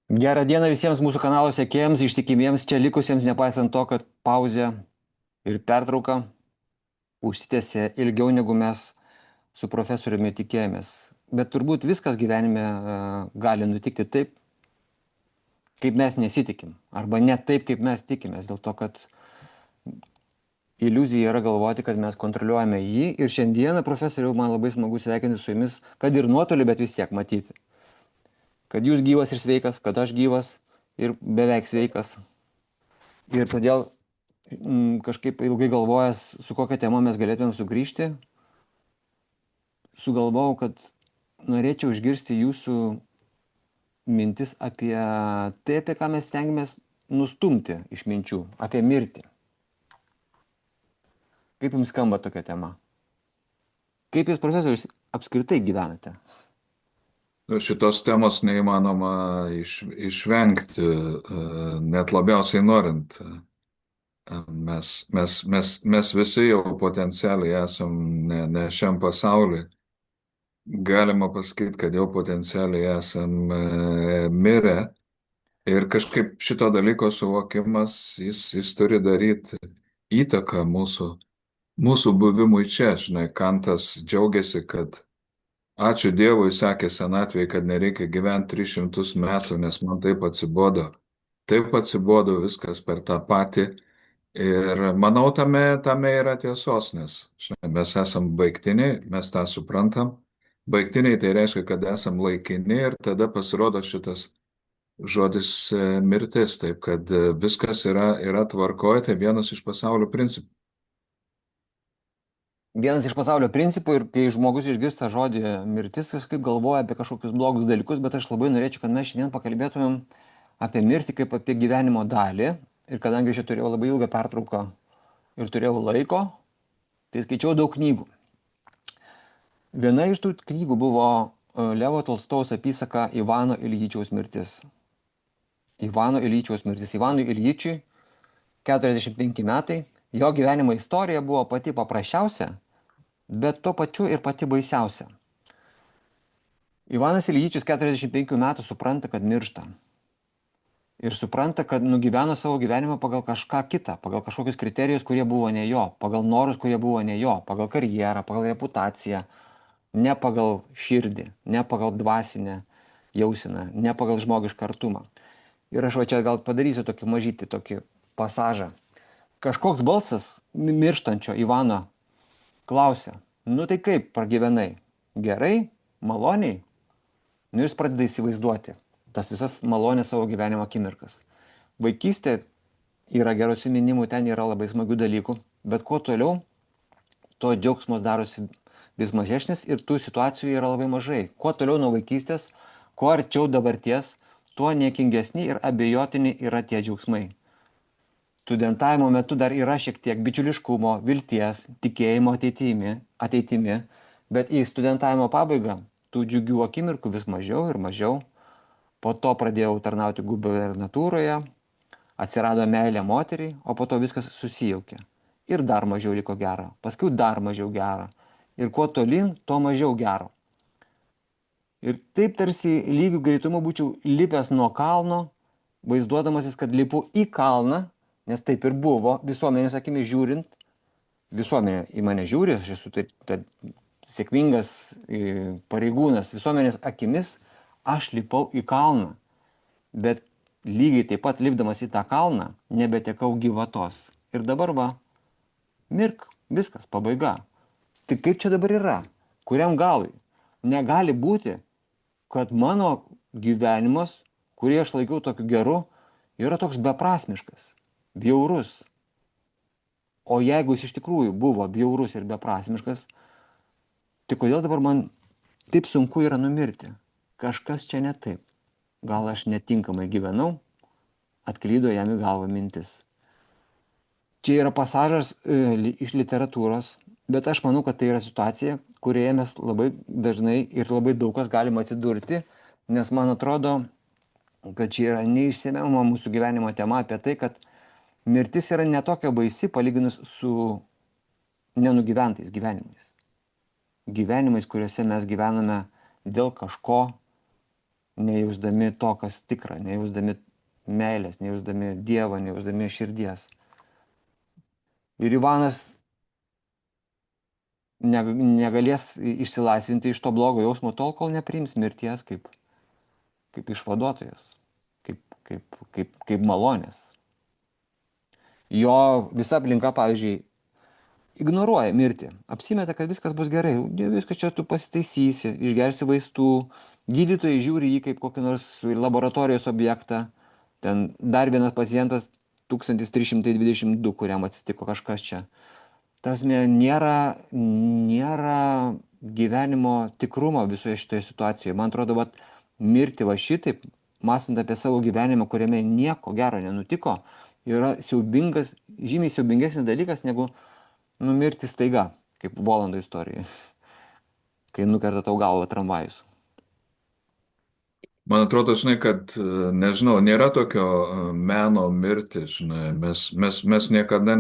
Gerą dieną visiems mūsų kanalo sekėjams, ištikimiems čia likusiems, nepaisant to, kad pauzė ir pertrauka užsitęsė ilgiau negu mes su profesoriumi tikėjomės. Bet turbūt viskas gyvenime gali nutikti taip, kaip mes nesitikim. Arba ne taip, kaip mes tikimės. Dėl to, kad iliuzija yra galvoti, kad mes kontroliuojame jį. Ir šiandieną, profesoriau, man labai smagu sveikinti su jumis, kad ir nuotoliu, bet vis tiek matyti. Kad jūs gyvas ir sveikas, kad aš gyvas ir beveik sveikas. Ir todėl kažkaip ilgai galvojęs, su kokia tema mes galėtumėm sugrįžti, sugalvojau, kad norėčiau išgirsti jūsų mintis apie tai, apie ką mes stengiamės nustumti iš minčių, apie mirtį. Kaip jums skamba tokia tema? Kaip jūs, profesorius, apskritai gyvenate? Šitos temos neįmanoma išvengti, net labiausiai norint. Mes visi jau potencialiai esam ne šiam pasauliu. Galima pasakyti, kad jau potencialiai esam mirę. Ir kažkaip šito dalyko suvokimas, jis turi daryti įtaką mūsų buvimui čia. Žinai, Kantas džiaugiasi, kad ačiū Dievui, sakė senatvėje, kad nereikia gyventi 300 metų, nes man taip atsibodo. Taip atsibodo viskas per tą patį. Ir manau, tame yra tiesos, nes žinai, mes esam baigtiniai, mes tą suprantam. Baigtiniai tai reiškia, kad esam laikini ir tada pasirodo šitas žodis mirtis, taip kad viskas yra tvarkoje, tai vienas iš pasaulio principų. Vienas iš pasaulio principų ir kai žmogus išgirsta žodį mirtis, kažkaip galvoja apie kažkokius blogus dalykus, bet aš labai norėčiau, kad mes šiandien pakalbėtumėm apie mirtį kaip apie gyvenimo dalį. Ir kadangi aš čia turėjau labai ilgą pertrauką ir turėjau laiko, tai skaičiau daug knygų. Viena iš tų knygų buvo Levo Tolstojaus apysaka Ivano Iljičiaus mirtis. Ivano Iljičiaus mirtis. Ivanui Iljičiui 45 metai. Jo gyvenimo istorija buvo pati paprasčiausia, bet tuo pačiu ir pati baisiausia. Ivanas Iljičius 45 metų supranta, kad miršta. Ir supranta, kad nugyveno savo gyvenimą pagal kažką kitą, pagal kažkokius kriterijus, kurie buvo ne jo, pagal norus, kurie buvo ne jo, pagal karjerą, pagal reputaciją, ne pagal širdį, ne pagal dvasinę jauseną, ne pagal žmogišką artumą. Ir aš va čia gal padarysiu tokį mažytį tokį pasažą. Kažkoks balsas mirštančio Ivano klausia, nu tai kaip pragyvenai? Gerai? Maloniai? Nu ir jis pradeda įsivaizduoti tas visas malonės savo gyvenimo akimirkas. Vaikystė yra gerų atsiminimų, ten yra labai smagių dalykų, bet kuo toliau, to džiaugsmas darosi vis mažesnis ir tų situacijų yra labai mažai. Kuo toliau nuo vaikystės, kuo arčiau dabarties, tuo niekingesni ir abejotini yra tie džiaugsmai. Studentavimo metu dar yra šiek tiek bičiuliškumo, vilties, tikėjimo ateitimi, bet į studentavimo pabaigą tų džiugių akimirkų vis mažiau ir mažiau. Po to pradėjau tarnauti gubernatūroje, atsirado meilė moteriai, o po to viskas susijaukė. Ir dar mažiau liko gero, paskui dar mažiau gero. Ir kuo tolyn, tuo mažiau gero. Ir taip tarsi lygių greitumu būčiau lipęs nuo kalno, vaizduodamasis, kad lipu į kalną, nes taip ir buvo, visuomenės akimis žiūrint, visuomenė į mane žiūri, aš esu sėkmingas pareigūnas, visuomenės akimis aš lipau į kalną, bet lygiai taip pat lipdamas į tą kalną nebetekau gyvatos. Ir dabar va, mirk, viskas, pabaiga. Tai kaip čia dabar yra? Kuriam galui? Negali būti, kad mano gyvenimas, kurį aš laikiau tokiu geru, yra toks beprasmiškas, bjaurus. O jeigu jis iš tikrųjų buvo bjaurus ir beprasmiškas, tai kodėl dabar man taip sunku yra numirti? Kažkas čia ne taip. Gal aš netinkamai gyvenau, atklydo jam į galvą mintis. Čia yra pasažas iš literatūros, bet aš manau, kad tai yra situacija, kurioje mes labai dažnai ir labai daug kas galime atsidurti, nes man atrodo, kad čia yra neišsemiama mūsų gyvenimo tema apie tai, kad mirtis yra netokia baisi palyginus su nenugyventais gyvenimais. Gyvenimais, kuriuose mes gyvename dėl kažko, nejausdami to, kas tikra, nejausdami meilės, nejausdami Dievą, nejausdami širdies. Ir Ivanas negalės išsilaisvinti iš to blogo jausmo tol, kol nepriims mirties kaip išvaduotojas, kaip malonės. Jo visa aplinka, pavyzdžiui, ignoruoja mirtį, apsimeta, kad viskas bus gerai, viskas čia tu pasitaisysi, išgersi vaistų, gydytojai žiūri jį kaip kokį nors laboratorijos objektą, ten dar vienas pacientas 1322, kuriam atsitiko kažkas čia. Tasme, nėra gyvenimo tikrumo visoje šitoje situacijoje. Man atrodo, vat, mirti va šitaip, mąstant apie savo gyvenimą, kuriame nieko gero nenutiko, yra siaubingas, žymiai siaubingesnis dalykas negu numirti staiga, kaip Volando istorijoje, kai nukerta tau galvą tramvajus. Man atrodo, žinai, kad, nežinau, nėra tokio meno mirti, žinai, mes niekada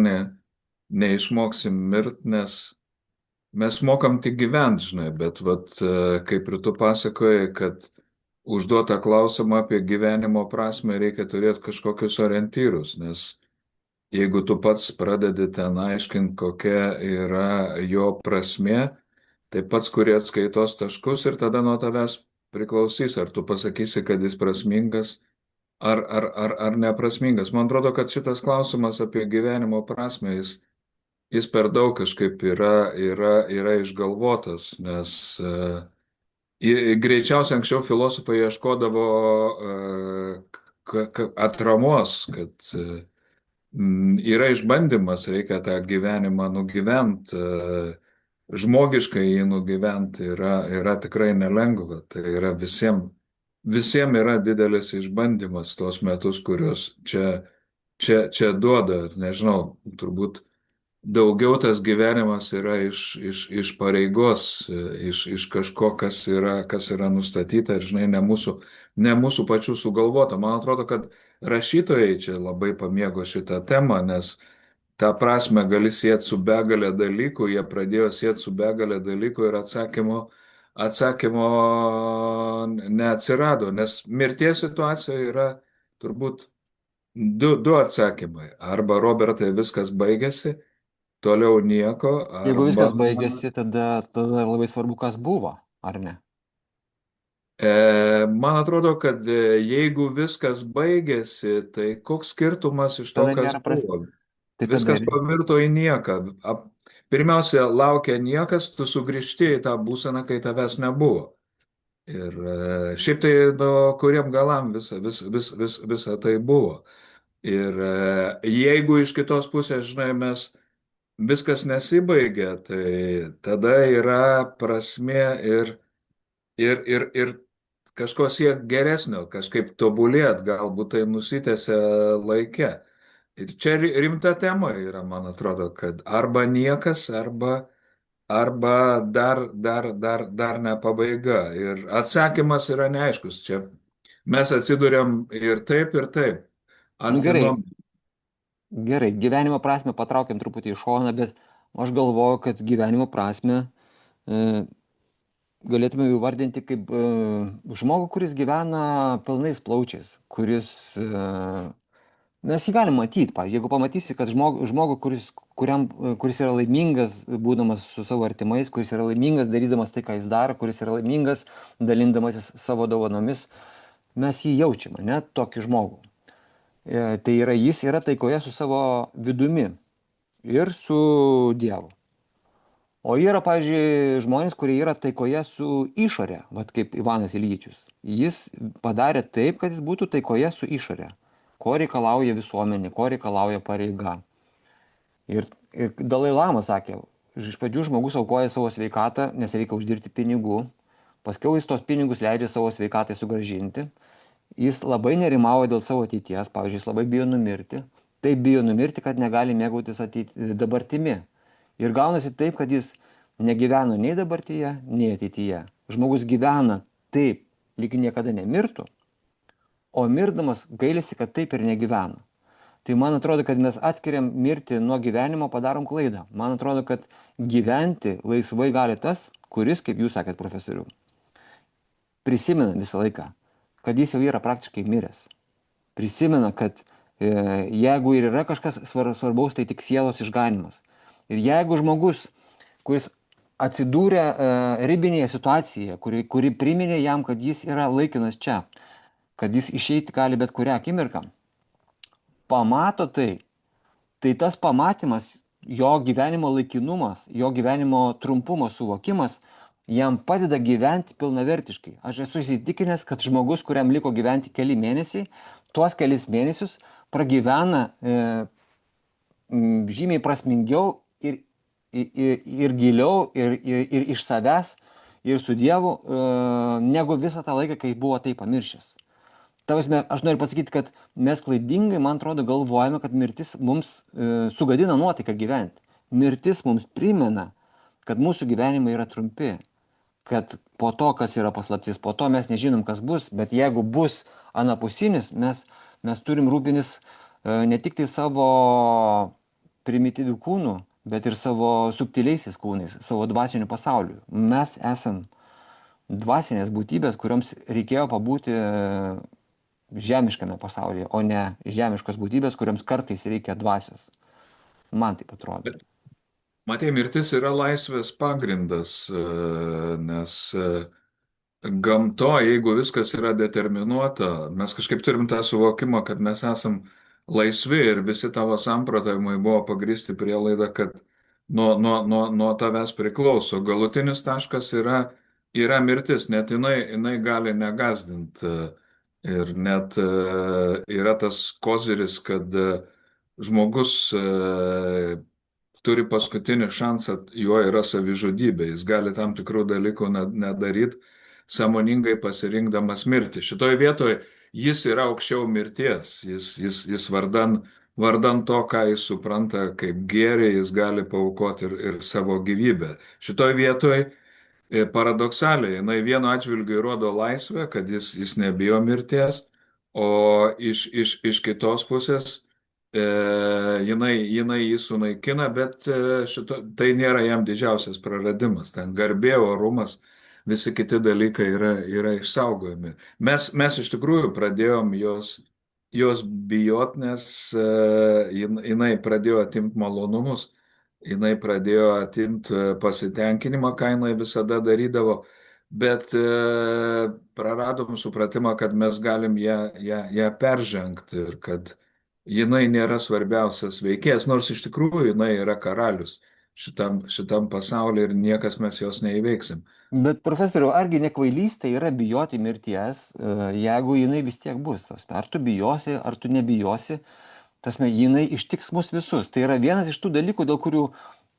neišmoksim mirti, nes mes mokam tik gyventi, žinai, bet vat, kaip ir tu pasakojai, kad užduotą klausimą apie gyvenimo prasme reikia turėti kažkokius orientyrus, nes jeigu tu pats pradedi ten aiškinti, kokia yra jo prasmė, tai pats kurie atskaitos taškus ir tada nuo tavęs priklausys, ar tu pasakysi, kad jis prasmingas, ar neprasmingas. Man atrodo, kad šitas klausimas apie gyvenimo prasme, jis per daug kažkaip yra išgalvotas, nes greičiausiai anksčiau filosofai ieškodavo atramos, kad yra išbandymas, reikia tą gyvenimą nugyventi, žmogiškai jį nugyventi yra tikrai nelengva. Tai yra visiems yra didelis išbandymas tuos metus, kuriuos čia duoda. Nežinau, turbūt daugiau tas gyvenimas yra iš pareigos, iš kažko, kas yra nustatyta ir, žinai, ne mūsų pačių sugalvota. Man atrodo, kad rašytojai čia labai pamėgo šitą temą, nes tą prasme gali sieti su begalė dalykų, jie pradėjo sieti su begalė dalykų ir atsakymo neatsirado, nes mirties situacijoje yra turbūt du atsakymai. Arba Robertai viskas baigėsi, toliau nieko, Jeigu arba viskas baigėsi, tada labai svarbu, kas buvo, ar ne? man atrodo, kad jeigu viskas baigėsi, tai koks skirtumas iš to, Tada kas nėra buvo? Tai tada Viskas pavirto į nieką. Pirmiausia, laukia niekas, tu sugrįžti į tą būseną, kai tavęs nebuvo. Ir šiaip tai kuriem galam visa tai buvo. Ir jeigu iš kitos pusės, žinai, viskas nesibaigia, tai tada yra prasmė ir kažko siek geresnio, kažkaip tobulėt, galbūt tai nusitęsia laike. Ir čia rimta tema yra, man atrodo, kad arba niekas, arba dar ne pabaiga. Ir atsakymas yra neaiškus. Čia mes atsiduriam ir taip, ir taip. Nu gerai, Antinom. gerai, gyvenimo prasme patraukiam truputį į šoną, bet aš galvoju, kad gyvenimo prasme e, galėtume įvardinti kaip žmogų, kuris gyvena pilnais plaučiais, mes jį galim matyti, pavyzdžiui, jeigu pamatysi, kad žmogų, kuris yra laimingas, būdamas su savo artimais, kuris yra laimingas darydamas tai, ką jis daro, kuris yra laimingas dalindamasis savo dovanomis, mes jį jaučiame, ne, tokį žmogų. Tai yra, jis yra taikoje su savo vidumi ir su Dievu. O yra, pavyzdžiui, žmonės, kurie yra taikoje su išorė, vat kaip Ivanas Iljičius. Jis padarė taip, kad jis būtų taikoje su išorė. Ko reikalauja visuomenė, ko reikalauja pareiga. Ir Dalai Lama sakė, iš pradžių žmogus aukoja savo sveikatą, nes reikia uždirbti pinigų, paskiau jis tos pinigus leidžia savo sveikatai sugrąžinti, jis labai nerimauja dėl savo ateities, pavyzdžiui, jis labai bijo numirti, taip bijo numirti, kad negali mėgautis dabartimi. Ir gaunasi taip, kad jis negyvena nei dabartyje, nei ateityje. Žmogus gyvena taip, lyg niekada nemirtų, o mirdamas gailisi, kad taip ir negyvena. Tai man atrodo, kad mes atskiriam mirtį nuo gyvenimo, padarom klaidą. Man atrodo, kad gyventi laisvai gali tas, kuris, kaip jūs sakėt, profesoriu, prisimena visą laiką, kad jis jau yra praktiškai miręs. Prisimena, kad jeigu ir yra kažkas svarbaus, tai tik sielos išganimas. Ir jeigu žmogus, kuris atsidūrė ribinėje situacijoje, kuri priminė jam, kad jis yra laikinas čia, kad jis išeiti gali bet kurią akimirką, pamato tai, tai tas pamatymas, jo gyvenimo laikinumas, jo gyvenimo trumpumo suvokimas jam padeda gyventi pilnavertiškai. Aš esu įsitikinęs, kad žmogus, kuriam liko gyventi keli mėnesiai, tuos kelis mėnesius pragyvena žymiai prasmingiau ir giliau, ir iš savęs, ir su Dievu, negu visą tą laiką, kai buvo tai pamiršęs. Tavasme, aš noriu pasakyti, kad mes klaidingai, man atrodo, galvojame, kad mirtis mums sugadina nuotaiką gyventi. Mirtis mums primena, kad mūsų gyvenimai yra trumpi, kad po to, kas yra paslaptis, po to mes nežinom, kas bus, bet jeigu bus anapusinis, mes turim rūpinis ne tik tai savo primityvių kūnų, bet ir savo subtiliaisiais kūnais, savo dvasiniu pasauliu. Mes esam dvasinės būtybės, kuriuoms reikėjo pabūti žemiškame pasaulyje, o ne žemiškos būtybės, kuriuoms kartais reikia dvasios. Man taip atrodo. Matai, mirtis yra laisvės pagrindas, nes gamto, jeigu viskas yra determinuota, mes kažkaip turim tą suvokimą, kad mes esam laisvi ir visi tavo samprotavimai buvo pagristi prielaida, kad nuo tavęs priklauso. Galutinis taškas yra mirtis, net jinai gali negazdinti. Ir net yra tas koziris, kad žmogus turi paskutinį šansą, jo yra savižudybė, jis gali tam tikrų dalykų nedaryti, sąmoningai pasirinkdamas mirtį. Šitoje vietoje jis yra aukščiau mirties, jis vardan to, ką jis supranta kaip gėrį, jis gali paaukoti ir savo gyvybę. Šitoje vietoje paradoksaliai, jinai vienu atžvilgiu įrodo laisvę, kad jis nebijo mirties, o iš kitos pusės jinai jį sunaikina, bet tai nėra jam didžiausias praradimas. Ten garbė, orumas, visi kiti dalykai yra išsaugojami. Mes iš tikrųjų pradėjom jos bijot, nes jinai pradėjo atimti malonumus, jinai pradėjo atimti pasitenkinimą, ką jinai visada darydavo, bet praradom supratimą, kad mes galim ją peržengti ir kad jinai nėra svarbiausias veikėjas, nors iš tikrųjų jinai yra karalius šitam pasaulyje ir niekas mes jos neįveiksim. Bet profesoriau, argi nekvailystė yra bijoti mirties, jeigu jinai vis tiek bus? Ar tu bijosi, ar tu nebijosi, jinai ištiks mus visus. Tai yra vienas iš tų dalykų, dėl kurių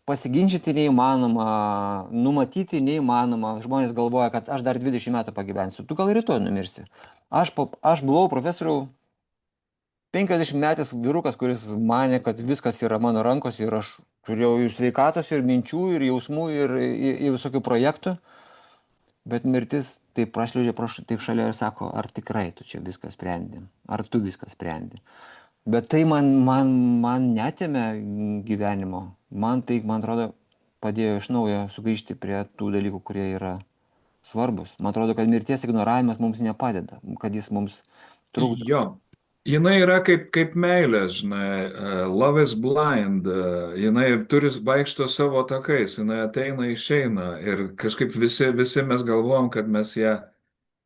pasiginčyti neįmanoma, numatyti neįmanoma. Žmonės galvoja, kad aš dar 20 metų pagyvensiu, tu gal rytoj numirsi. Aš buvau, profesoriau, 50 metės vyrukas, kuris manė, kad viskas yra mano rankose ir aš turėjau ir sveikatos, ir minčių, ir jausmų, ir visokių projektų. Bet mirtis taip prašliūdžia taip šalia ir sako, ar tikrai tu čia viską sprendi, ar tu viską sprendi. Bet tai man netėmė gyvenimo. Man tai, man atrodo, padėjo iš naujo sugrįžti prie tų dalykų, kurie yra svarbus. Man atrodo, kad mirties ignoravimas mums nepadeda, kad jis mums trukdo. Jo, jinai yra kaip meilė, žinai, love is blind, jinai turi vaikšto savo takais, jinai ateina, išeina ir kažkaip visi mes galvojam, kad mes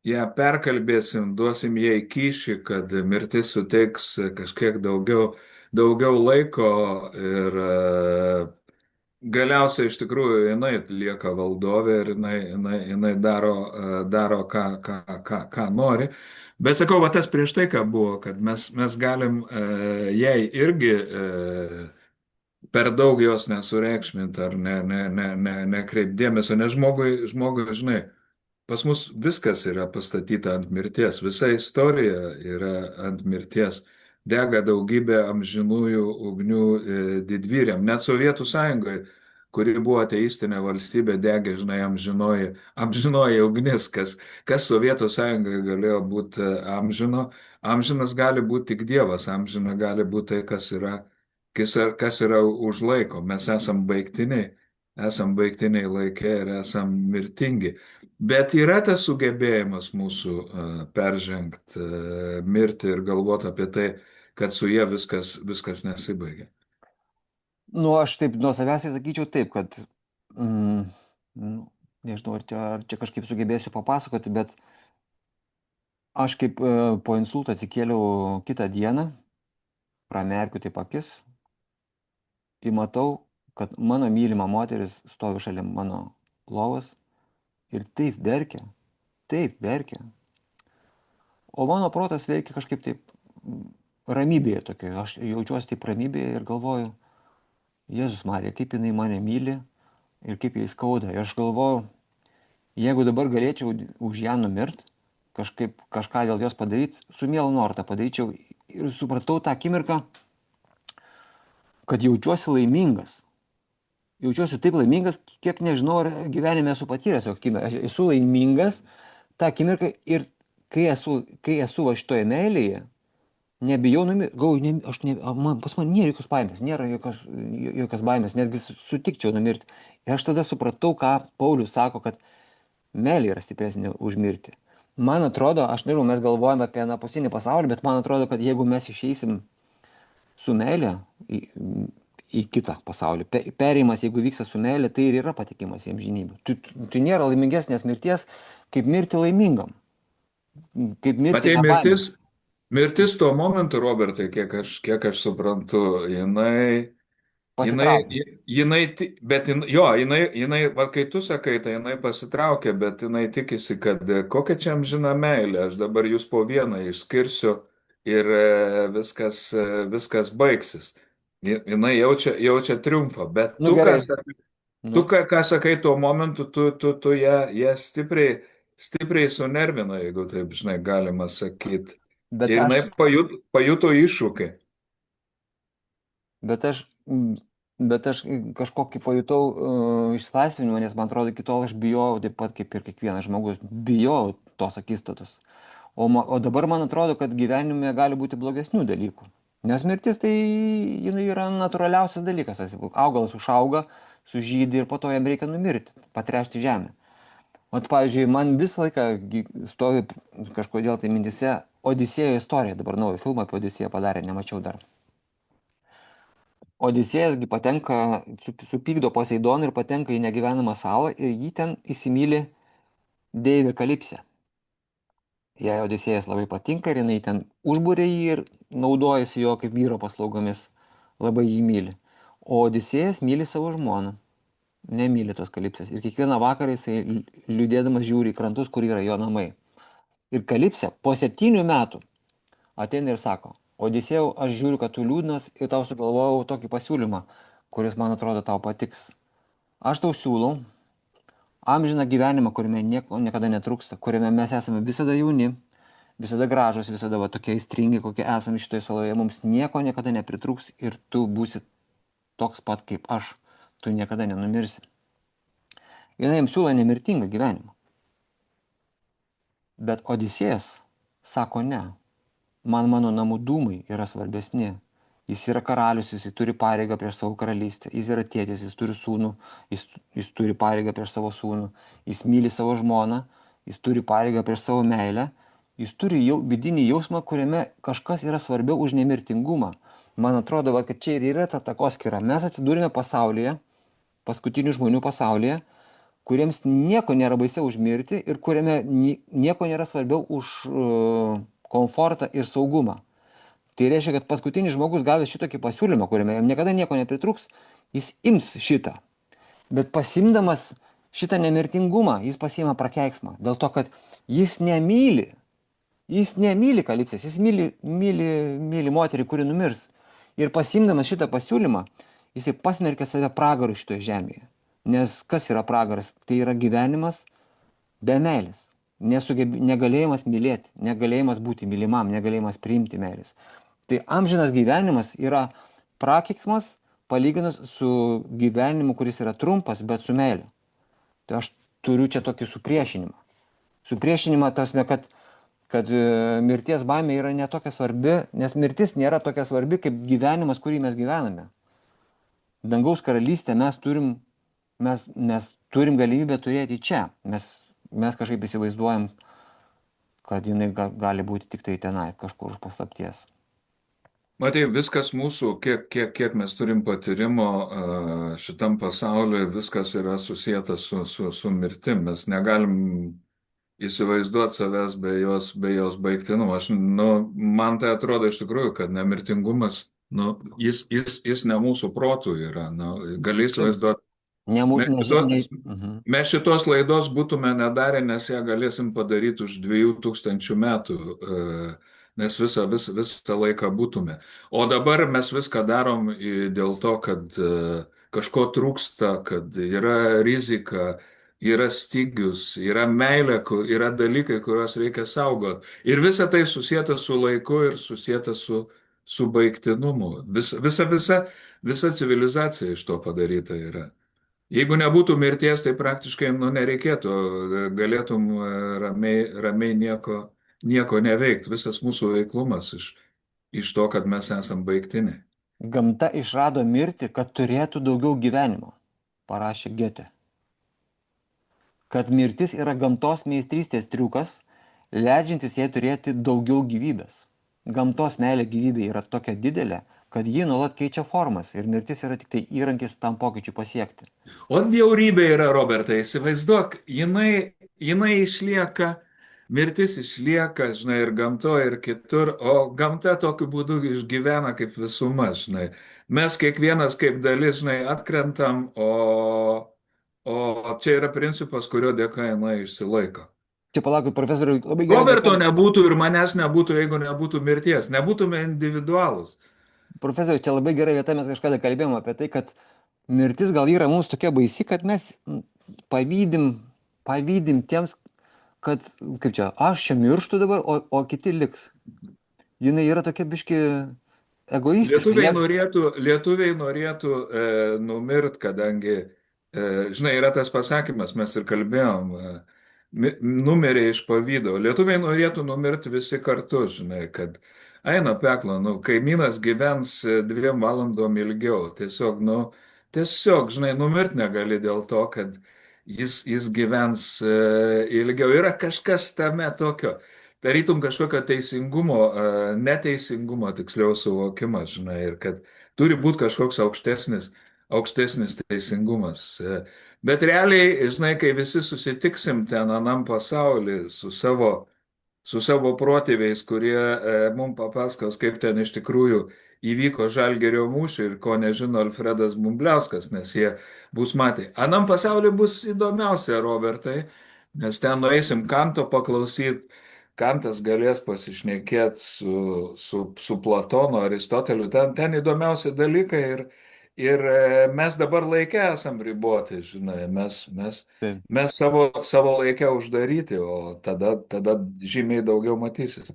ją perkalbėsim, duosim jai kyšį, kad mirtis suteiks kažkiek daugiau laiko ir galiausiai iš tikrųjų jinai lieka valdovė ir jinai daro ką nori. Bet sakau, va tas prieš tai, ką buvo, kad mes galim jai irgi per daug jos nesureikšminti ar nekreipti dėmesio, nes žmogui, žinai, pas mus viskas yra pastatyta ant mirties, visa istorija yra ant mirties. Dega daugybė amžinųjų ugnių didvyriam. Net Sovietų sąjungoje, kuri buvo ateistinė valstybė, degė, žinai, amžinoji ugnis, kas Sovietų sąjungoje galėjo būti amžino. Amžinas gali būti tik Dievas, amžina gali būti tai, kas yra už laiko. Mes esam baigtiniai. esam baigtiniai laikai ir esam mirtingi. Bet yra tas sugebėjimas mūsų peržengti mirtį ir galvoti apie tai, kad su jie viskas nesibaigia. Nu, aš taip nuo savęs sakyčiau taip, kad, mm, nu, nežinau, ar čia kažkaip sugebėsiu papasakoti, bet aš kaip po insulto atsikėliau kitą dieną, pramerkiu taip akis ir matau, kad mano mylima moteris stovi šalia mano lovos ir taip verkia. O mano protas veikia kažkaip taip ramybėje tokioje. Aš jaučiuosi taip ramybėje ir galvoju, Jėzus Marija, kaip jinai mane myli ir kaip jai skauda. Ir aš galvoju, jeigu dabar galėčiau už ją numirt, kažką dėl jos padaryti, su mielu noru tą padaryčiau ir supratau tą akimirką, kad jaučiuosi laimingas. Jaučiuosi taip laimingas, kiek nežinau, ar gyvenime esu patyręs. Aš esu laimingas tą akimirką ir kai esu va šitoje meilėje, nebijau numirti. Pas man nėra jokios baimės, nėra jokios baimės, netgi sutikčiau numirti. Ir aš tada supratau, ką Paulius sako, kad meilė yra stipresnė už mirtį. Man atrodo, aš nežinau, mes galvojame apie anapusinį pasaulį, bet man atrodo, kad jeigu mes išeisim su meilė į kitą pasaulį, perėjimas, jeigu vyksta su meilė, tai ir yra patikimas į amžinybę. Tai nėra laimingesnės mirties, kaip mirti laimingam, kaip mirti Matei, nebaimė. mirtis tuo momentu, Robertai, kiek aš suprantu, Pasitraukė. bet jinai, va, kai tu sakai, tai jinai pasitraukė, bet jinai tikisi, kad kokia čia amžina meilė, aš dabar jūs po vieną išskirsiu ir viskas baigsis. Jinai jaučia triumfą, bet Nu gerai, tu nu, ką sakai tuo momentu, tu ją stipriai sunervino, jeigu taip, žinai, galima sakyti. bet Ir jinai aš, pajuto iššūkį. bet aš, bet aš kažkokį pajutau išsilaisvinimą, nes man atrodo, iki tol aš bijojau, taip pat kaip ir kiekvienas žmogus, bijojau tos akistatos. O dabar man atrodo, kad gyvenime gali būti blogesnių dalykų. Nes mirtis tai jinai yra natūraliausias dalykas. Augalas užauga, sužydi ir po to jam reikia numirti, patrešti žemę. Vat, pavyzdžiui, man visą laiką stovi kažkodėl tai mintise Odisėjo istorija. Dabar naują filmą apie Odisėją padarė, nemačiau dar. Odisėjas patenka, supykdo Poseidoną ir patenka į negyvenamą salą ir jį ten įsimyli deivė Kalipsė. Jai Odisėjas labai patinka ir jinai ten užbūrė jį ir naudojasi jo kaip vyro paslaugomis. Labai jį myli. O Odisėjas myli savo žmoną. Nemyli tos Kalipsės. Ir kiekvieną vakarą jisai liūdėdamas žiūri į krantus, kur yra jo namai. Ir Kalipsė po 7 metų ateina ir sako, Odisėjau, aš žiūriu, kad tu liūdnas ir tau sugalvojau tokį pasiūlymą, kuris man atrodo tau patiks. Aš tau siūlau amžiną gyvenimą, kuriame nieko niekada netrūksta, kuriame mes esame visada jauni, visada gražus, visada va, tokie aistringi, kokie esame šitoje saloje, mums nieko niekada nepritrūks ir tu būsi toks pat kaip aš, tu niekada nenumirsi. Jinai jam siūlo nemirtingą gyvenimą. Bet Odisėjas sako ne. Man mano namų dūmai yra svarbesni. Jis yra karalius, jis turi pareigą prieš savo karalystę. Jis yra tėtis, jis turi sūnų, jis turi pareigą prieš savo sūnų. Jis myli savo žmoną, jis turi pareigą prieš savo meilę. Jis turi vidinį jausmą, kuriame kažkas yra svarbiau už nemirtingumą. Man atrodo, kad čia ir yra ta takoskyra. Mes atsidūrime pasaulyje, paskutinių žmonių pasaulyje, kuriems nieko nėra baisiau už mirtį ir kuriame nieko nėra svarbiau už komfortą ir saugumą. Tai reiškia, kad paskutinis žmogus gavęs šitokį pasiūlymą, kuriame jam niekada nieko nepritrūks, jis ims šitą. Bet pasimdamas šitą nemirtingumą, jis pasiima prakeiksmą. Dėl to, kad jis nemyli Kalipsės, jis myli moterį, kuri numirs. Ir pasimdamas šitą pasiūlymą, jis pasmerkia save pragarui šitoje žemėje. Nes kas yra pragaras? Tai yra gyvenimas be meilės. Negalėjimas mylėti, negalėjimas būti mylimam, negalėjimas priimti meilės. Tai amžinas gyvenimas yra prakeiksmas palyginus su gyvenimu, kuris yra trumpas, bet su meilė. Tai aš turiu čia tokį supriešinimą. Supriešinimą tasme, kad mirties baimė yra netokia svarbi, nes mirtis nėra tokia svarbi kaip gyvenimas, kurį mes gyvename. Dangaus karalystę mes mes turim galimybę turėti čia. Mes kažkaip įsivaizduojam, kad jinai gali būti tik tai tenai, kažkur už paslapties. Matai, viskas mūsų, kiek mes turim patyrimo šitam pasauliu, viskas yra susijęta su mirtim. Mes negalim įsivaizduoti savęs be jos baigtinumo. Man tai atrodo iš tikrųjų, kad nemirtingumas, jis ne mūsų protų yra. Gali Taip. įsivaizduoti. Ne, Mes, mhm. mes šitos laidos būtume nedarę, nes ją galėsim padaryti už 2000 metų, nes visą laiką būtume. O dabar mes viską darom dėl to, kad kažko trūksta, kad yra rizika, yra stygius, yra meilė, yra dalykai, kuriuos reikia saugoti. Ir visa tai susijęta su laiku ir susijęta su baigtinumu. Visa civilizacija iš to padaryta yra. Jeigu nebūtų mirties, tai praktiškai nereikėtų, galėtum ramiai nieko neveikti. Visas mūsų veiklumas iš to, kad mes esam baigtiniai. Gamta išrado mirtį, kad turėtų daugiau gyvenimo, parašė Getė. Kad mirtis yra gamtos meistrystės triukas, leidžiantis jai turėti daugiau gyvybės. Gamtos meilė gyvybė yra tokia didelė, kad ji nuolat keičia formas ir mirtis yra tik tai įrankis tam pokyčiui pasiekti. O bjaurybė yra, Robertai, įsivaizduok, jinai išlieka, mirtis išlieka, žinai, ir gamtoje, ir kitur, o gamta tokiu būdu išgyvena kaip visuma, žinai. Mes kiekvienas kaip dalis, žinai, atkrentam, o čia yra principas, kurio dėka jinai išsilaiko. Čia palaukit, profesoriui, labai gerai vieta. Roberto nebūtų ir manęs nebūtų, jeigu nebūtų mirties. Nebūtume individualūs. Profesoriui, čia labai gerai vieta, mes kažkada kalbėjome apie tai, kad mirtis gal yra mums tokia baisi, kad mes pavydim tiems, kad, kaip čia, aš čia mirštu dabar, o kiti liks. Jinai yra tokia biški egoistiška. Lietuviai norėtų numirt, kadangi, žinai, yra tas pasakymas, mes ir kalbėjom, numirė iš pavydo. Lietuviai norėtų numirti visi kartu, žinai, kad eina peklo, kaimynas gyvens 2 valandom ilgiau. Tiesiog, žinai, numirt negali dėl to, kad jis gyvens ilgiau. Yra kažkas tame tokio. Tarytum kažkokio teisingumo, neteisingumo, tiksliau suvokimas, žinai, ir kad turi būti kažkoks aukštesnis teisingumas. Bet realiai, žinai, kai visi susitiksim ten anam pasaulį su savo protėviais, kurie mums papasakos, kaip ten iš tikrųjų įvyko Žalgirio mūšį ir ko nežino Alfredas Bumbliauskas, nes jie bus matę. Anam pasauliu bus įdomiausia, Robertai, nes ten nueisim Kanto paklausyti. Kantas galės pasišnekėti su Platonu, Aristoteliu, ten įdomiausi dalykai ir mes dabar laikė esam riboti, žinai, Taip. mes savo laikę uždaryti, o tada žymiai daugiau matysis.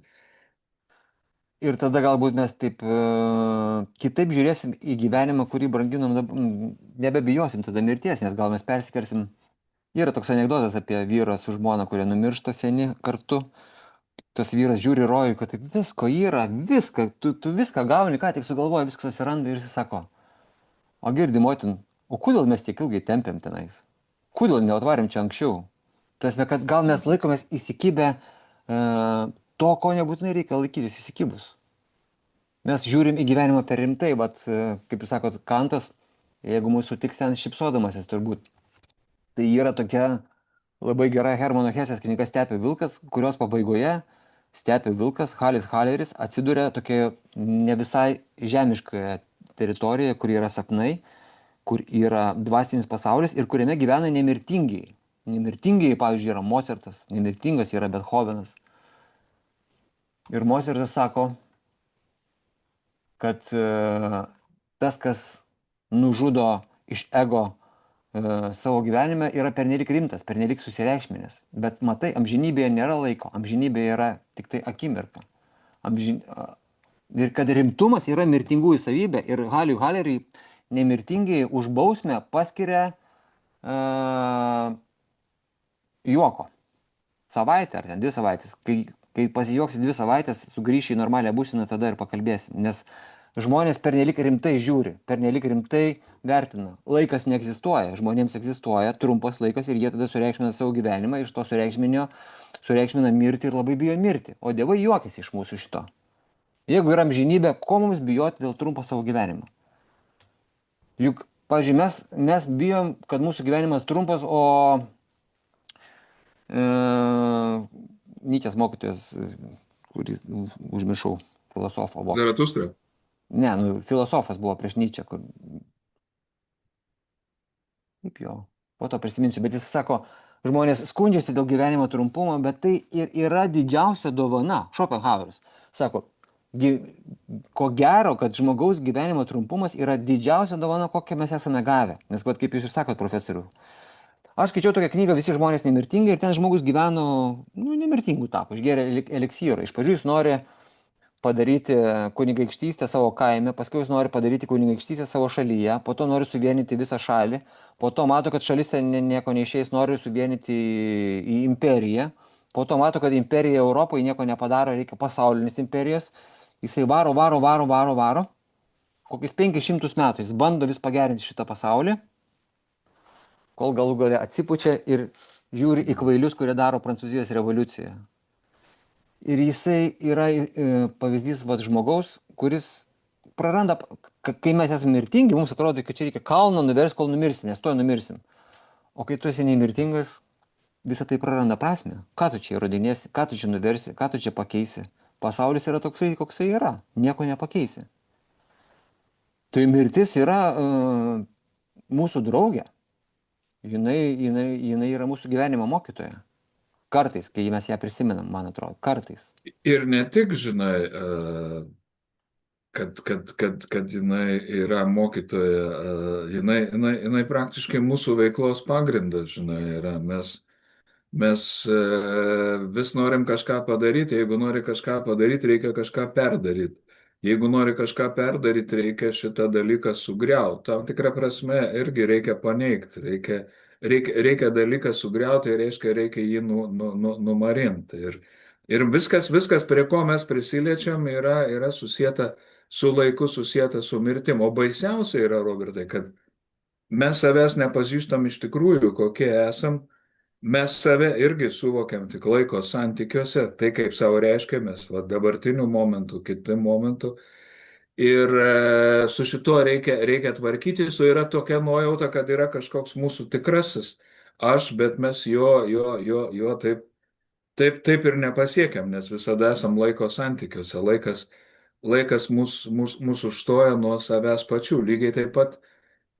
Ir tada galbūt mes taip kitaip žiūrėsim į gyvenimą, kurį branginom, nebebijosim tada mirties, nes gal mes persikersim. Yra toks anekdotas apie vyrą su žmona, kurie numiršta seni kartu. Tas vyras žiūri rojų, kad taip visko yra, tu viską gauni, ką tik sugalvoji, viskas atsiranda ir jis sako, o girdi motin, o kodėl mes tiek ilgai tempiam tenais? Kodėl neatvarėm čia anksčiau? Tas, kad gal mes laikomės įsikibę to, ko nebūtinai reikia laikytis įsikibus. Mes žiūrim į gyvenimą per rimtai, bet, kaip jūs sakot, Kantas, jeigu mūsų tiks ten šipsodamasis turbūt, tai yra tokia labai gera Hermano Hesės knyga Stepių vilkas, kurios pabaigoje Stepių vilkas, Halis Haleris, atsiduria tokioje ne visai žemiškoje teritorijoje, kur yra sapnai, kur yra dvasinis pasaulis ir kuriame gyvena nemirtingiai. Nemirtingiai, pavyzdžiui, yra Mozartas, nemirtingas yra Bethovenas. Ir Mozartas sako, kad tas, kas nužudo iš ego savo gyvenime, yra pernelik rimtas, pernelik susireikšminęs. Bet matai, amžinybėje nėra laiko, amžinybėje yra tik tai akimirka. Ir kad rimtumas yra mirtingųjų savybė ir Haliui Haleriui nemirtingiai už bausmę paskiria juoko. Savaitę ar ten 2 savaitės. Kai pasijuoksi 2 savaitės, sugrįši į normalią būseną, tada ir pakalbėsim. Nes žmonės pernelik rimtai žiūri, pernelik rimtai vertina. Laikas neegzistuoja, žmonėms egzistuoja trumpas laikas ir jie tada sureikšmina savo gyvenimą, iš to sureikšmina mirtį ir labai bijo mirti. O dievai juokiasi iš mūsų šito. Jeigu yra amžinybė, ko mums bijoti dėl trumpo savo gyvenimo? Juk, pažiūrėjau, mes bijom, kad mūsų gyvenimas trumpas, o Nyčės mokytojas, kuris užmiršau, filosofo buvo. Zaratustra. Ne, filosofas buvo prieš Nyčę, kur... Kaip jo, po to prisiminsiu, bet jis sako, žmonės skundžiasi dėl gyvenimo trumpumo, bet tai ir yra didžiausia dovana. Schopenhaueris sako, ko gero, kad žmogaus gyvenimo trumpumas yra didžiausia dovana, kokią mes esame gavę. Nes, kaip jūs ir sakot, profesoriu, aš skaičiau tokią knygą Visi žmonės nemirtingi ir ten žmogus gyveno, nemirtingų tapo, išgėrė eliksyrą. Iš pradžių jis nori padaryti kunigaikštystę savo kaime, paskui jis nori padaryti kunigaikštystę savo šalyje, po to nori suvienyti visą šalį, po to mato, kad šalis nieko neišeis, nori suvienyti į imperiją, po to mato, kad imperija Europoje nieko nepadaro, reikia pasaulinės imperijos, jisai varo, kokius 500 metų jis bando vis pagerinti šitą pasaulį, kol galų gale atsipučia ir žiūri į kvailius, kurie daro Prancūzijos revoliuciją. Ir jisai yra pavyzdys žmogaus, kuris praranda, kai mes esame mirtingi, mums atrodo, kad čia reikia kalną nuversti, kol numirsim, nes to numirsim. O kai tu esi nemirtingas, visą tai praranda prasme. Ką tu čia įrodinėsi, ką tu čia nuversi, ką tu čia pakeisi. Pasaulis yra toksai, koksai yra, nieko nepakeisi. Tai mirtis yra mūsų draugė. Jinai yra mūsų gyvenimo mokytoja. Kartais, kai mes ją prisimenam, man atrodo, kartais. Ir ne tik, žinai, kad jinai yra mokytoja, jinai praktiškai mūsų veiklos pagrindas, žinai, yra. Mes vis norim kažką padaryti, jeigu nori kažką padaryti, reikia kažką perdaryti. Jeigu nori kažką perdaryti, reikia šitą dalyką sugriauti. Tam tikrą prasme irgi reikia paneigti, reikia dalyką sugriauti, tai reiškia, reikia jį numarinti. Ir viskas, prie ko mes prisiliečiam, yra susijęta su laiku, susijęta su mirtim. O baisiausia yra, Robertai, kad mes savęs nepažįstam iš tikrųjų, kokie esam. Mes save irgi suvokiam tik laiko santykiuose, tai kaip savo reiškiamės, dabartiniu momentu, kitų momentų. Ir su šituo reikia tvarkytis, o yra tokia nuojauta, kad yra kažkoks mūsų tikrasis aš, bet mes jo taip ir nepasiekiam, nes visada esam laiko santykiuose. Laikas mus užstoja nuo savęs pačių. Lygiai taip pat,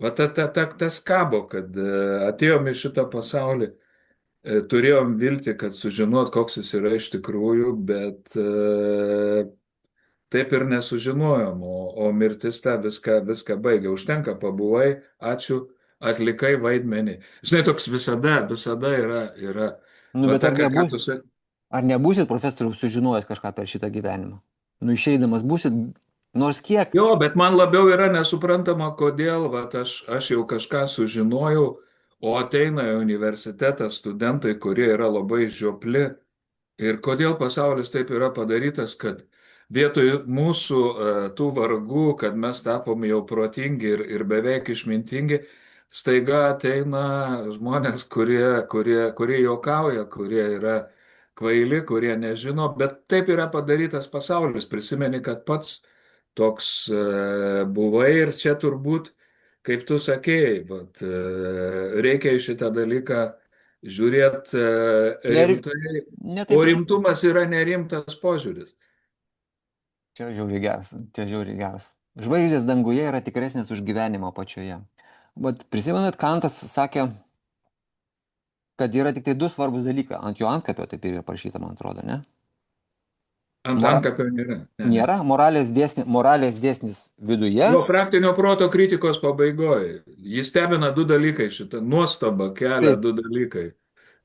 tas kabo, kad atėjom į šitą pasaulį. Turėjom viltį, kad sužinot, koks jis yra iš tikrųjų, bet taip ir nesužinojom, o mirtis tą viską baigia. Užtenka, pabuvai, ačiū, atlikai vaidmenį. Žinai, toks visada yra. Bet ar nebūsit, profesoriau, sužinojęs kažką per šitą gyvenimą? Išeidamas būsit, nors kiek. Jo, bet man labiau yra nesuprantama, kodėl aš jau kažką sužinojau. O ateina į universitetą studentai, kurie yra labai žiopli. Ir kodėl pasaulis taip yra padarytas, kad vietoj mūsų tų vargų, kad mes tapom jau protingi ir beveik išmintingi, staiga ateina žmonės, kurie juokauja, kurie yra kvaili, kurie nežino, bet taip yra padarytas pasaulis. Prisimeni, kad pats toks buvai ir čia turbūt kaip tu sakėjai, reikia į šitą dalyką žiūrėti rimtai, o rimtumas yra nerimtas požiūris. Čia žiauriai geras. Žvaigždės danguje yra tikresnės už gyvenimo pačioje. Bet prisimenat, Kantas sakė, kad yra tik tai du svarbus dalykai. Ant jo antkapio taip ir yra parašyta, man atrodo, ne? Ant antkapio nėra. Nėra moralės dėsnis viduje. Jo praktinio proto kritikos pabaigoje. Jis stebina du dalykai, šitą nuostabą kelia du dalykai.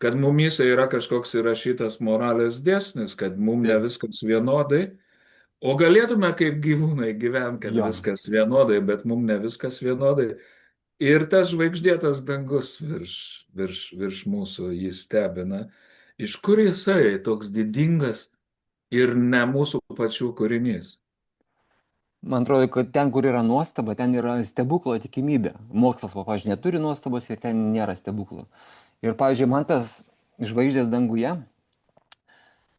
Kad mumyse yra kažkoks įrašytas moralės dėsnis, kad mums ne viskas vienodai. O galėtume kaip gyvūnai gyventi, kad viskas vienodai, bet mums ne viskas vienodai. Ir tas žvaigždėtas dangus virš mūsų jį stebina. Iš kur jisai toks didingas ir ne mūsų pačių kūrinys? Man atrodo, kad ten, kur yra nuostaba, ten yra stebuklo tikimybė. Mokslas, pavyzdžiui, neturi nuostabos ir ten nėra stebuklų. Ir, pavyzdžiui, man tas žvaigždės danguje,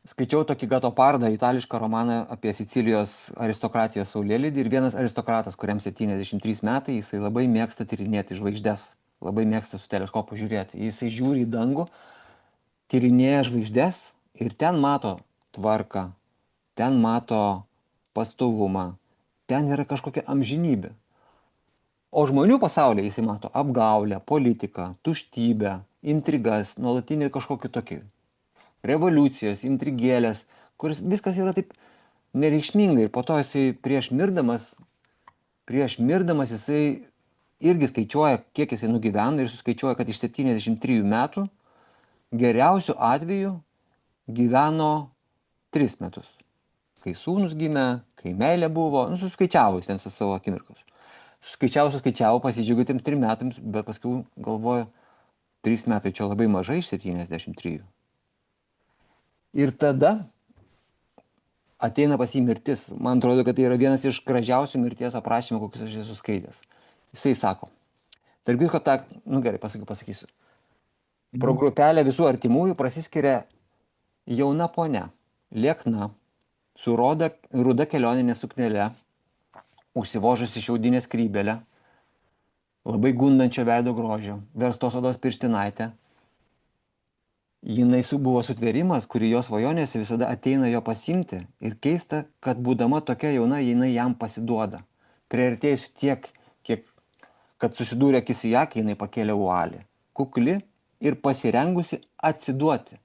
skaičiau tokį Gato Pardą, itališką romaną apie Sicilijos aristokratijos saulėlydį ir vienas aristokratas, kuriam 73 metai, jisai labai mėgsta tyrinėti žvaigždės, labai mėgsta su teleskopu žiūrėti. Jisai žiūri į dangų, tyrinėja žvaigždės ir ten mato tvarką, ten mato pastovumą, ten yra kažkokia amžinybė. O žmonių pasaulyje jisai mato apgaulę, politiką, tuštybę, intrigas, nuolatinį kažkokį tokį revoliucijas, intrigėlės, kuris viskas yra taip nereikšmingai ir po to jisai prieš mirdamas jisai irgi skaičiuoja, kiek jisai nugyvena ir suskaičiuoja, kad iš 73 metų geriausiu atveju gyveno 3 metus. Kai sūnus gimė, kai meilė buvo, suskaičiavo jis ten su savo akimirkos. Suskaičiavo, pasidžiaugiu tiems 3 metams, bet paskui galvoju, 3 metai čia labai mažai iš 73. Ir tada ateina pas jį mirtis. Man atrodo, kad tai yra vienas iš gražiausių mirties aprašymų, kokius aš esu skaitęs. Jisai sako, tarp kitko tą, gerai, pasakysiu. Pro grupelę visų artimųjų prasiskiria jauna ponia, liekna, su ruda kelioninė suknelė, užsivožusi šiaudinę skrybelę, labai gundančio veido grožio, verstos odos pirštinaitė. Jinai buvo sutvėrimas, kuri jos svajonėse visada ateina jo pasimti ir keista, kad būdama tokia jauna, jinai jam pasiduoda. Priartėjus tiek, kad susidūrė akis į akį, jinai pakėlė uolį. Kukli ir pasirengusi atsiduoti.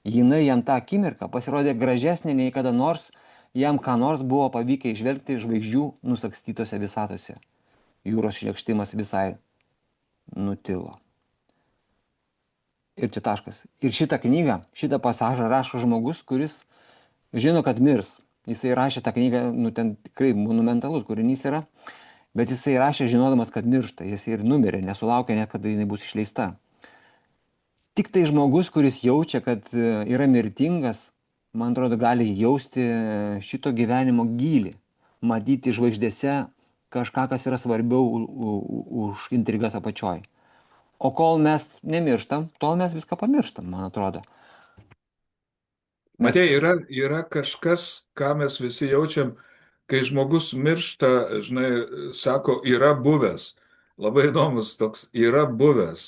Jinai jam tą akimirką pasirodė gražesnė nei kada nors, jam ką nors buvo pavykę išvelgti žvaigždžių nusakstytose visatose. Jūros šlekštimas visai nutilo. Ir čia taškas. Ir šitą knygą, šitą pasažą rašo žmogus, kuris žino, kad mirs. Jisai rašė tą knygą, ten tikrai monumentalus kūrinys yra, bet jisai rašė žinodamas, kad miršta. Jisai ir numirė, nesulaukė net, kada jinai bus išleista. Tik tai žmogus, kuris jaučia, kad yra mirtingas, man atrodo, gali jausti šito gyvenimo gylį. Matyti žvaigždėse kažką, kas yra svarbiau už intrigas apačioj. O kol mes nemirštam, tol mes viską pamirštam, man atrodo. Matei, yra kažkas, ką mes visi jaučiam, kai žmogus miršta, žinai, sako, yra buvęs. Labai įdomus toks yra buvęs.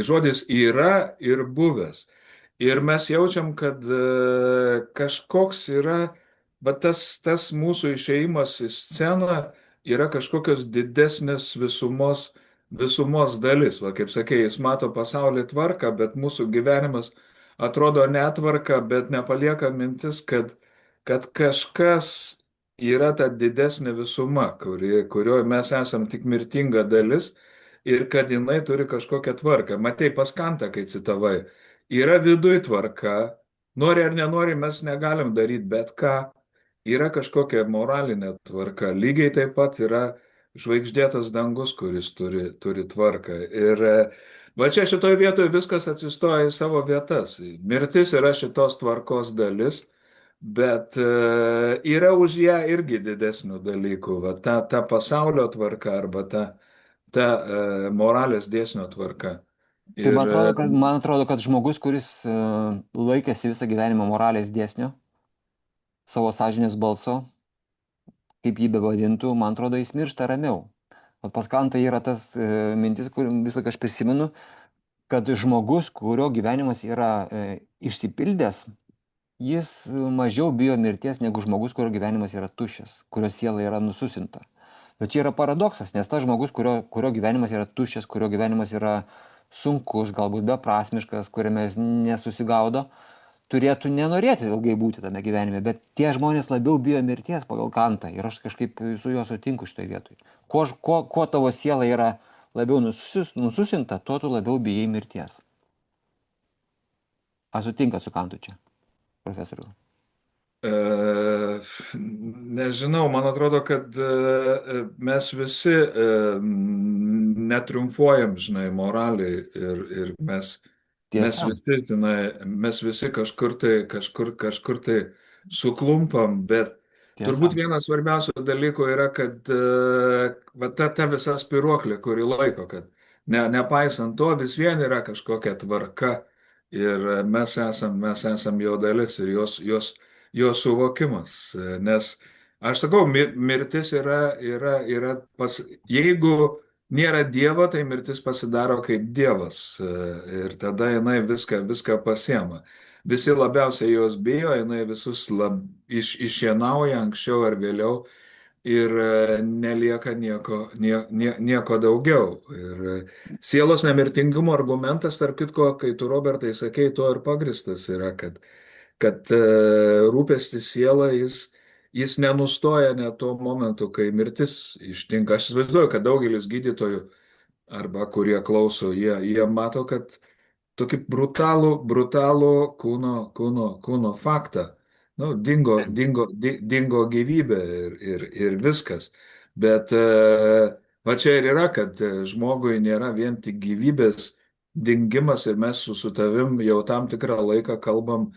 Žodis yra ir buvęs. Ir mes jaučiam, kad kažkoks yra, bet tas mūsų išeimas į sceną yra kažkokios didesnės visumos dalis. Va, kaip sakė, jis mato pasaulį tvarką, bet mūsų gyvenimas atrodo netvarka, bet nepalieka mintis, kad kažkas yra ta didesnė visuma, kurioje mes esam tik mirtinga dalis ir kad jinai turi kažkokią tvarką. Matei pas Kantą, kai citavai, yra viduj tvarka, nori ar nenori, mes negalim daryti bet ką, yra kažkokia moralinė tvarka. Lygiai taip pat yra žvaigždėtas dangus, kuris turi tvarką. Ir va čia šitoje vietoje viskas atsistoja į savo vietas. Mirtis yra šitos tvarkos dalis, bet yra už ją irgi didesnių dalykų. Va, ta pasaulio tvarka arba ta moralės dėsnio tvarka. Tai Ir man atrodo, kad žmogus, kuris laikėsi visą gyvenimą moralės dėsnio, savo sąžinės balso, kaip jį bevadintų, man atrodo, jis miršta ramiau. O pas Kantą yra tas mintis, kur visą laiką aš prisimenu, kad žmogus, kurio gyvenimas yra išsipildęs, jis mažiau bijo mirties negu žmogus, kurio gyvenimas yra tuščias, kurio siela yra nususinta. Bet čia yra paradoksas, nes tas žmogus, kurio gyvenimas yra tuščias, kurio gyvenimas yra sunkus, galbūt beprasmiškas, kuriame jis nesusigaudo, turėtų nenorėti ilgai būti tame gyvenime, bet tie žmonės labiau bijo mirties pagal Kantą ir aš kažkaip su juo sutinku šitoje vietoje. Kuo tavo siela yra labiau nususinta, tuo tu labiau bijai mirties. Ar sutinkat su Kantu čia, profesoriu? Nežinau, man atrodo, kad mes visi netriumfuojam, žinai, moraliai ir Tiesa. mes visi kažkur tai suklumpam, bet Tiesa. Turbūt vienas svarbiausių dalykų yra, kad va ta visa spiruoklė, kuri laiko, kad nepaisant to vis vien yra kažkokia tvarka ir mes esam jo dalis ir jos suvokimas. Nes aš sakau, mirtis yra jeigu nėra Dievo, tai mirtis pasidaro kaip Dievas ir tada jinai viską pasiema. Visi labiausiai jos bijo, jinai visus iššienauja anksčiau ar vėliau ir nelieka nieko daugiau. Ir sielos nemirtingumo argumentas, tarp kitko, kai tu, Robertai, sakei, tuo ir pagristas yra, kad rūpestis siela jis nenustoja net tuo momentu, kai mirtis ištinka. Aš įsivaizduoju, kad daugelis gydytojų arba kurie klauso, jie mato, kad tokį brutalų kūno faktą. Nu, dingo gyvybė ir viskas. Bet va čia ir yra, kad žmogui nėra vien tik gyvybės dingimas ir mes su tavim jau tam tikrą laiką kalbam,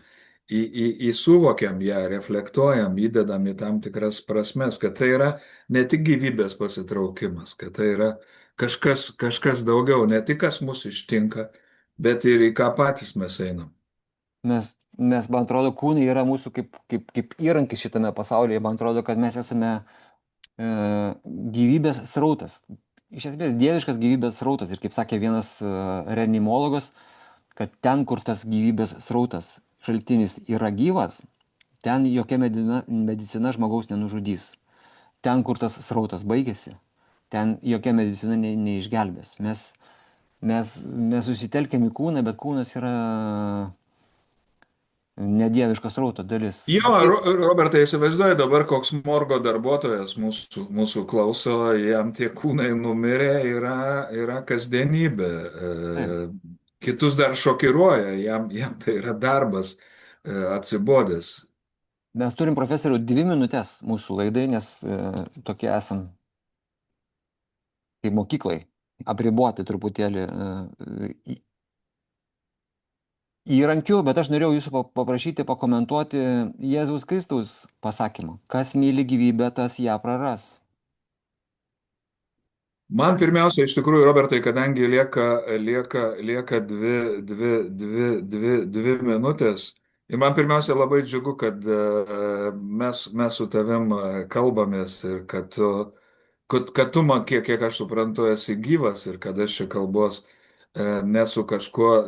suvokiam ją, reflektuojam, įdedam į tam tikras prasmes, kad tai yra ne tik gyvybės pasitraukimas, kad tai yra kažkas daugiau, ne tik kas mus ištinka, bet ir į ką patys mes einam. Nes man atrodo, kūnai yra mūsų kaip įrankis šitame pasaulyje. Man atrodo, kad mes esame e, gyvybės srautas. Iš esmės, dieviškas gyvybės srautas. Ir kaip sakė vienas reanimologas, kad ten, kur tas gyvybės srautas šaltinis yra gyvas, ten jokia medicina žmogaus nenužudys. Ten, kur tas srautas baigėsi, ten jokia medicina neišgelbės. Mes susitelkėm į kūną, bet kūnas yra nedieviško srauto dalis. Jo, Bet kaip, Robertai, įsivaizduoju dabar, koks morgo darbuotojas mūsų klauso, jam tie kūnai numirė, yra kasdienybė. taip, Kitus dar šokiruoja, jam tai yra darbas atsibodęs. mes turim profesorių 2 minutės mūsų laidai, nes tokie esam kaip mokyklai, apriboti truputėlį įrankių, bet aš norėjau jūsų paprašyti pakomentuoti Jėzaus Kristaus pasakymą. Kas myli gyvybę, tas ją praras. Man pirmiausia, iš tikrųjų, Robertai, kadangi lieka dvi minutės, ir man pirmiausia labai džiugu, kad mes su tavim kalbamės ir kad tu man, kiek aš suprantu, esi gyvas ir kad aš čia kalbos ne su kažkuo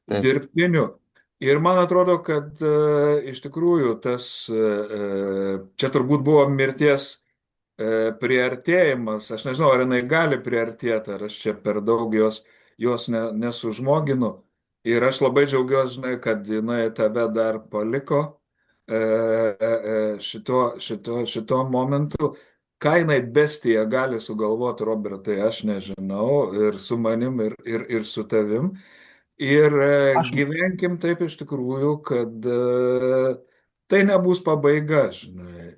Taip, dirbtiniu. Ir man atrodo, kad iš tikrųjų čia turbūt buvo mirties priartėjimas, aš nežinau, ar jinai gali priartėti, ar aš čia per daug jos nesužmoginu. Ir aš labai džiaugiuosi, žinai, kad jinai tave dar paliko šito momentu. Ką jinai bestija gali sugalvoti, Robertai, aš nežinau, ir su manim, ir su tavim. Ir aš, gyvenkim taip iš tikrųjų, kad tai nebus pabaiga, žinai.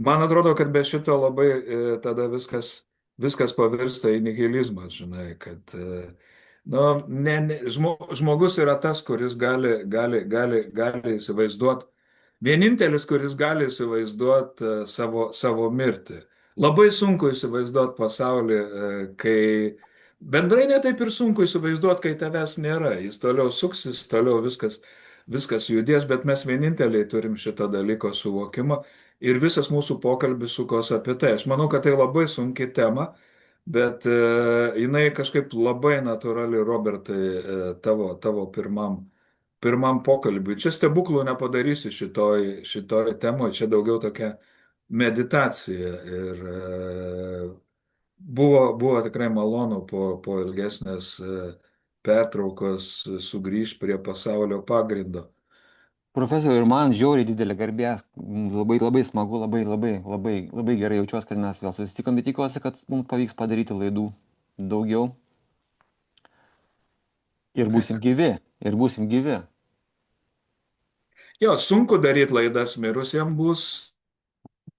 Man atrodo, kad be šito labai tada viskas pavirsta į nihilizmą, žinai, kad nu, žmogus yra tas, kuris gali įsivaizduoti, vienintelis, kuris gali įsivaizduoti savo mirtį. Labai sunku įsivaizduoti pasaulį, kai bendrai netaip ir sunku įsivaizduoti, kai tavęs nėra. Jis toliau suksis, toliau viskas judės, bet mes vieninteliai turim šitą dalyko suvokimą ir visas mūsų pokalbis sukos apie tai. Aš manau, kad tai labai sunki tema, bet jinai kažkaip labai natūrali, Robertai, tavo pirmam pokalbiui. Čia stebuklų nepadarysi šitoj temoje, čia daugiau tokia meditacija. Ir buvo tikrai malonu po ilgesnės pertraukos sugrįžti prie pasaulio pagrindo. profesoriau, ir man žiauriai didelė garbė, labai labai smagu, labai gerai jaučiuosi, kad mes vėl susitikom, bet tikiuosi, kad mums pavyks padaryti laidų daugiau ir būsim gyvi. Jo, sunku daryti laidas mirusiems bus,